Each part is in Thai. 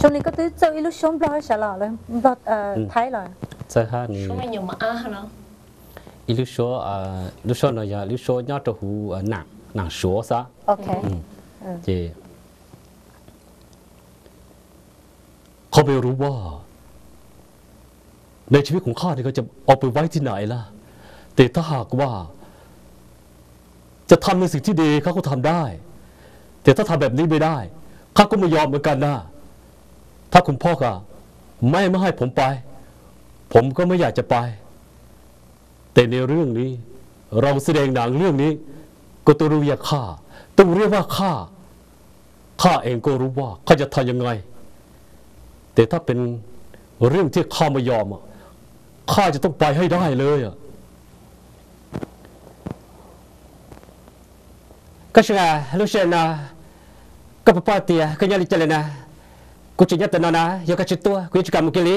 ช่วงนี้ก็ตื้อเจออีลูกชมบล็อกฉลาดเลยบล็อกไทยเลยใช่ฮะนี่ช่วงนี้อยู่มาอ้าเนาะอีลูกโชว์หน่อยลูกโชว์ยอดตัวหูหนังโชว์ซะโอเคเจเขาไม่รู้ว่าในชีวิตของข้าเนี่ยเขาจะเอาไปไว้ที่ไหนล่ะแต่ถ้าหากว่าจะทำในสิ่งที่ดีเขาก็ทำได้แต่ถ้าทำแบบนี้ไม่ได้ข้าก็ไม่ยอมเหมือนกันนะถ้าคุณพ่อก็ไม่ให้ผมไปผมก็ไม่อยากจะไปแต่ในเรื่องนี้เราแสดงหนังเรื่องนี้ก็ต้องรู้ว่าต้องเรียกว่าข้าเองก็รู้ว่าข้าจะทำยังไงแต่ถ้าเป็นเรื่องที่ข้าไม่ยอมข้าจะต้องไปให้ได้เลยก็ใช่ลูกเชนนะก็ป้าเตียก็ยังลิจเลนะกูจะยัดแต่นนะยกกระชิตัวกูจะกำมุกิลี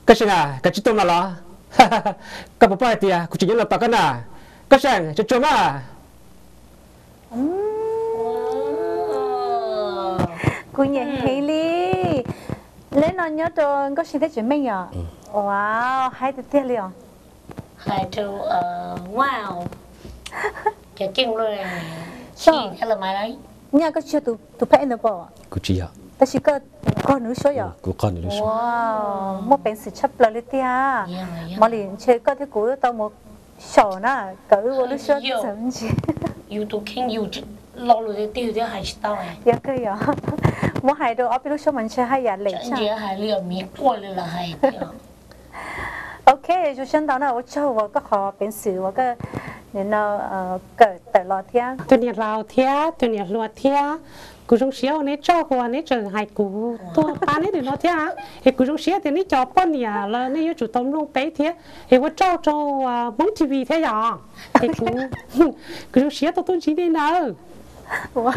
ก็ใช่กระชิตัวมาละก็ป้าเตียกูจะยัดเราตากันนะก็ใช่จะจมากูยังเฮลี่เล่นนอนเยอะจนก็ชินได้จุดไม่หยอว้าวให้เตี้ยเลยให้เธอว้าวจะจริงเลยชีอะไรมาเลยเนี่ยก็เชื่อตัวแพ้เนี่ยบ่กูเชียแต่ชิก็หนูช่วยกูก็หนูช่วยว้าวมั่วเป็นสิชับเลยเตี้ยมาลินเชื่อก็ที่กูต้องมั่ว小呢，搞得我都说怎么去？有都看有这老了的丢掉还知道哎。也可以啊，我还都我比如说门车还也累上。这还两米过了了还掉。OK， 就相当于我叫我个好本事，我个然后个在老天。ตัวนี้เราเทียตัวนี้รัวเทียกูจงเสียวนี่เจ้าหัวนี่เจอให้กูตัวปานนี่เดี๋ยวเราเทียเฮ้กูจงเสียเดี๋ยวนี้จอป้อนเนี่ยแล้วนี่อยู่จุดตรงลงไปเทียเฮ้ว่าเจ้ามองทีวีเทียอย่างเฮ้กูจงเสียตัวต้นชีนี่เนอะว้า